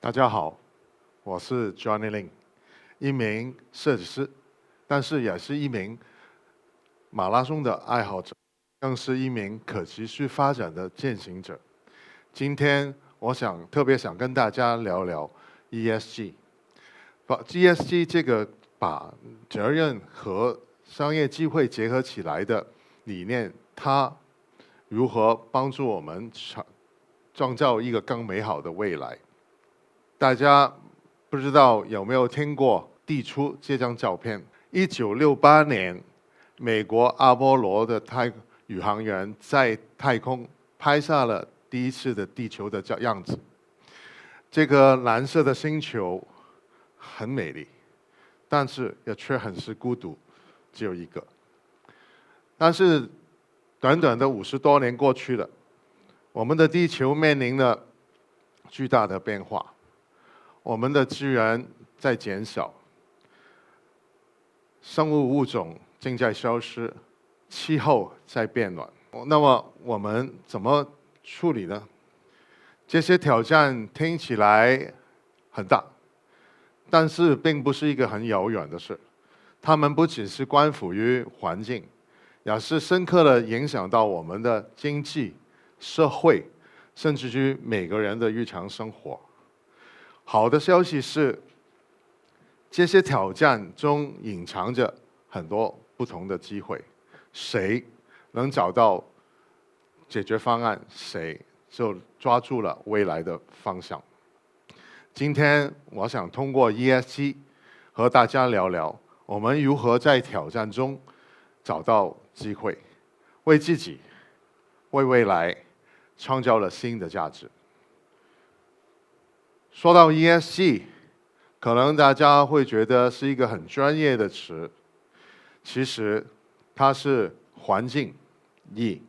大家好，我是 Johnny Lin， 一名设计师，但是也是一名马拉松的爱好者，更是一名可持续发展的践行者。今天我特别想跟大家聊聊 ESG。ESG 这个把责任和商业机会结合起来的理念，它如何帮助我们创造一个更美好的未来？大家不知道有没有听过地出这张照片？1968年，美国阿波罗的宇航员在太空拍下了第一次的地球的样子。这个蓝色的星球很美丽，但是也却很是孤独，只有一个。但是短短的50多年过去了，我们的地球面临了巨大的变化。我们的资源在减少，生物种正在消失，气候在变暖。那么我们怎么处理呢？这些挑战听起来很大，但是并不是一个很遥远的事。它们不只是关乎于环境，也是深刻地影响到我们的经济、社会，甚至于每个人的日常生活。好的消息是，这些挑战中隐藏着很多不同的机会。谁能找到解决方案，谁就抓住了未来的方向。今天我想通过 ESG 和大家聊聊，我们如何在挑战中找到机会，为自己、为未来创造了新的价值。说到 ESG， 可能大家会觉得是一个很专业的词，其实它是环境 E、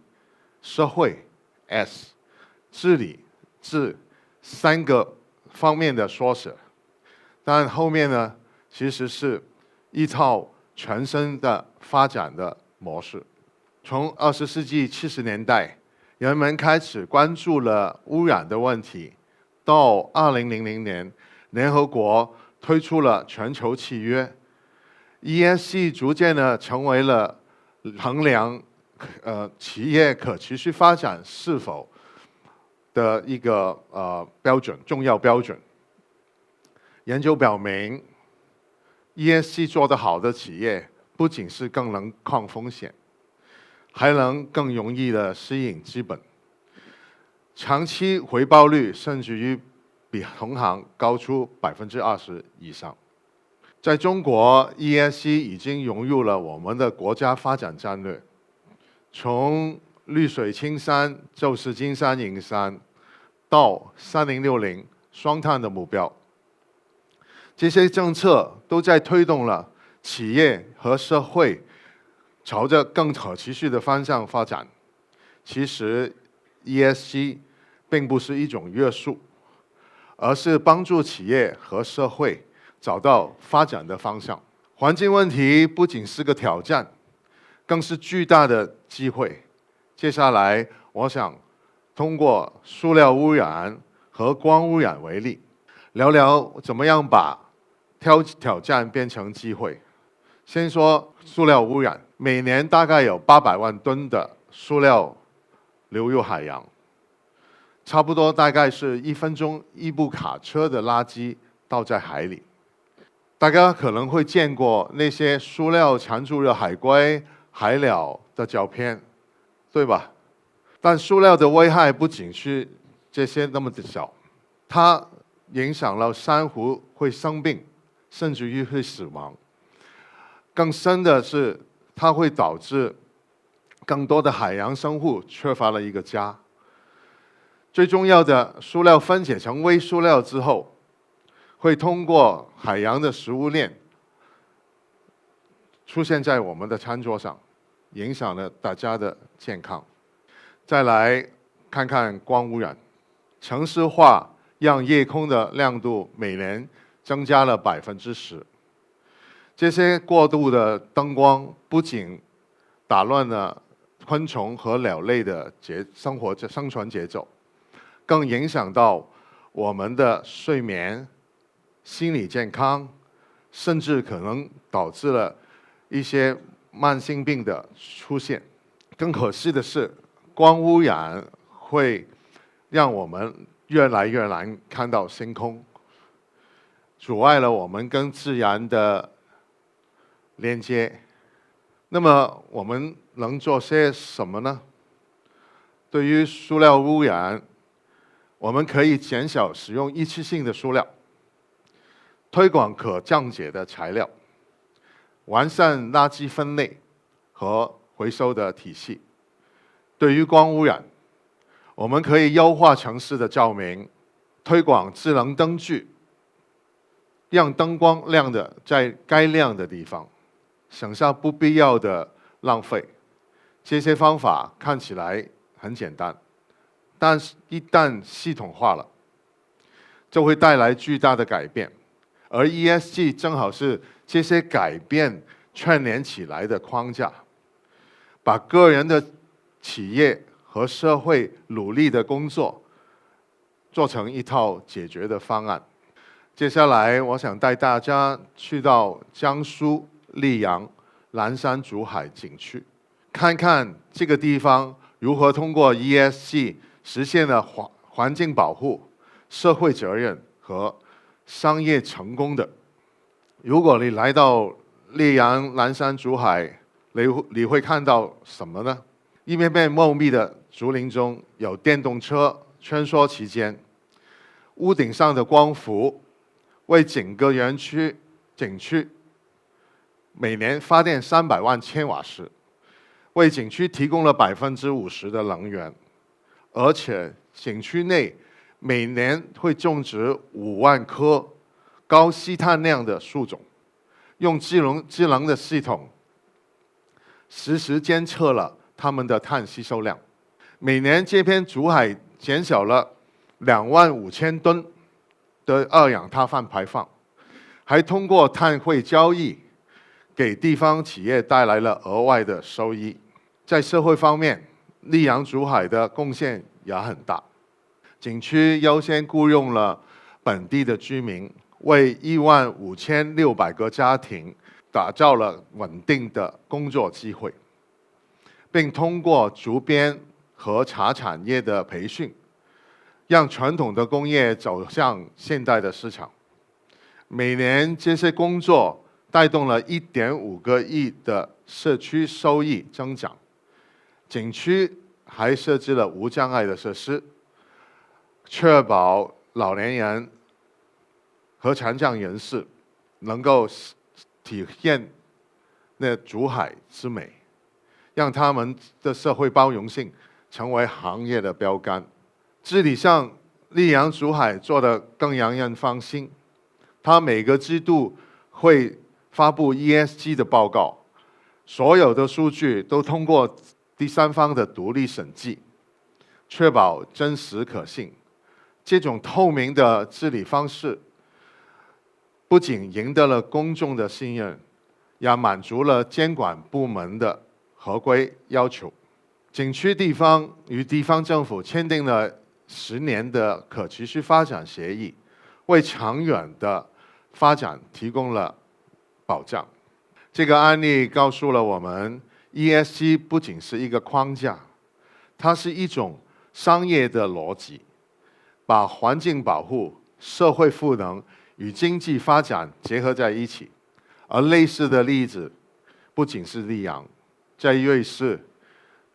社会 S、治理治3个方面的缩写。但后面呢，其实是一套全新的发展的模式。从20世纪70年代，人们开始关注了污染的问题。到2000年，联合国推出了全球契约 ，ESG 逐渐呢成为了衡量企业可持续发展是否的一个重要标准。研究表明 ，ESG 做得好的企业不仅是更能抗风险，还能更容易的吸引资本。长期回报率甚至于比同行高出20%以上。在中国 ，ESG 已经融入了我们的国家发展战略，从绿水青山就是金山银山，到3060双碳的目标，这些政策都在推动了企业和社会朝着更可持续的方向发展。其实 ESG 并不是一种约束，而是帮助企业和社会找到发展的方向。环境问题不仅是个挑战，更是巨大的机会。接下来，我想通过塑料污染和光污染为例，聊聊怎么样把挑战变成机会。先说塑料污染，每年大概有800万吨的塑料流入海洋，差不多大概是1分钟一部卡车的垃圾倒在海里。大家可能会见过那些塑料缠住了海龟、海鸟的照片，对吧？但塑料的危害不仅是这些那么的小，它影响了珊瑚会生病，甚至于会死亡。更深的是，它会导致更多的海洋生物缺乏了一个家。最重要的，塑料分解成微塑料之后，会通过海洋的食物链出现在我们的餐桌上，影响了大家的健康。再来看看光污染，城市化让夜空的亮度每年增加了10%。这些过度的灯光不仅打乱了昆虫和鸟类的生存节奏，更影响到我们的睡眠、心理健康，甚至可能导致了一些慢性病的出现。更可惜的是，光污染会让我们越来越难看到星空，阻碍了我们跟自然的连接。那么我们能做些什么呢？对于塑料污染，我们可以减少使用一次性的塑料，推广可降解的材料，完善垃圾分类和回收的体系。对于光污染，我们可以优化城市的照明，推广智能灯具，让灯光亮的在该亮的地方，省下不必要的浪费。这些方法看起来很简单，但是一旦系统化了，就会带来巨大的改变。而 ESG 正好是这些改变串联起来的框架，把个人的、企业和社会努力的工作做成一套解决的方案。接下来，我想带大家去到江苏溧阳蓝山竹海景区，看看这个地方如何通过 ESG 实现了环境保护、社会责任和商业成功的。如果你来到溧阳蓝山竹海，你会看到什么呢？一片片茂密的竹林中，有电动车穿梭其间，屋顶上的光伏为整个景区每年发电300万千瓦时，为景区提供了50%的能源，而且景区内每年会种植5万棵高吸碳量的树种，用智能的系统实时监测了它们的碳吸收量。每年这片竹海减少了25000吨的二氧化碳排放，还通过碳汇交易给地方企业带来了额外的收益。在社会方面，溧阳竹海的贡献也很大。景区优先雇佣了本地的居民，为15600个家庭打造了稳定的工作机会，并通过竹编和茶产业的培训，让传统的工业走向现代的市场。每年这些工作带动了1.5个亿的社区收益增长。景区还设置了无障碍的设施，确保老年人和残障人士能够体验那竹海之美，让他们的社会包容性成为行业的标杆。治理上，溧阳竹海做得更让人放心。它每个季度会发布 ESG 的报告，所有的数据都通过第三方的独立审计，确保真实可信。这种透明的治理方式，不仅赢得了公众的信任，也满足了监管部门的合规要求。景区地方与地方政府签订了10年的可持续发展协议，为长远的发展提供了保障。这个案例告诉了我们， ESG 不仅是一个框架，它是一种商业的逻辑，把环境保护、社会赋能与经济发展结合在一起。而类似的例子不仅是溧阳，在瑞士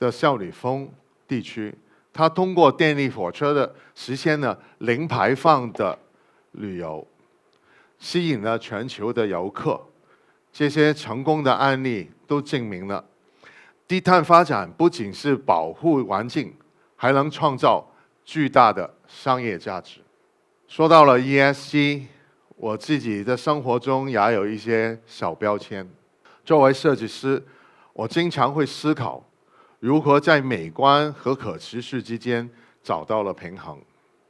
的孝女峰地区，它通过电力火车的实现了零排放的旅游，吸引了全球的游客。这些成功的案例都证明了，低碳发展不仅是保护环境，还能创造巨大的商业价值。说到了 ESG， 我自己的生活中也有一些小标签。作为设计师，我经常会思考如何在美观和可持续之间找到了平衡。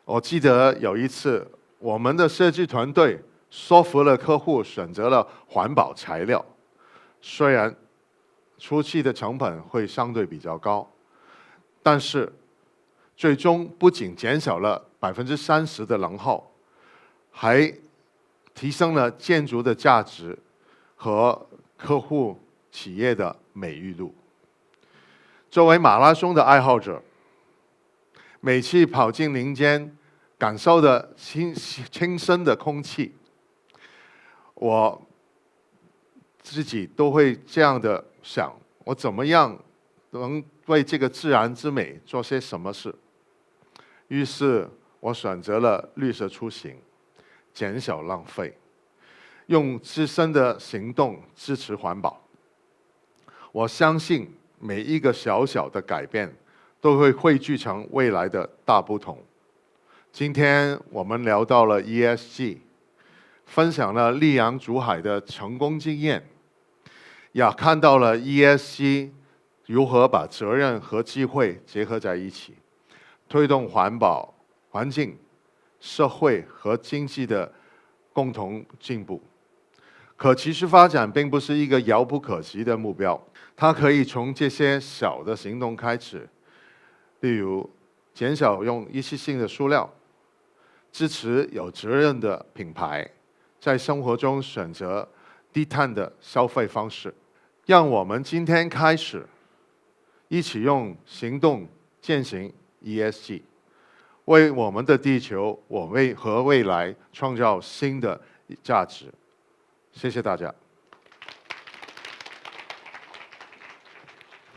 我记得有一次，我们的设计团队说服了客户选择了环保材料，虽然初期的成本会相对比较高，但是最终不仅减少了30%的能耗，还提升了建筑的价值和客户企业的美誉度。作为马拉松的爱好者，每次跑进林间，感受的清新的空气，我自己都会这样的想：我怎么样能为这个自然之美做些什么事？于是我选择了绿色出行，减少浪费，用自身的行动支持环保。我相信每一个小小的改变都会汇聚成未来的大不同。今天我们聊到了 ESG， 分享了溧阳竹海的成功经验，也看到了 ESG 如何把责任和机会结合在一起，推动环保、环境、社会和经济的共同进步。可持续发展并不是一个遥不可及的目标，它可以从这些小的行动开始，例如减少用一次性的塑料，支持有责任的品牌，在生活中选择低碳的消费方式。让我们今天开始，一起用行动践行 ESG， 为我们的地球和未来创造新的价值。谢谢大家。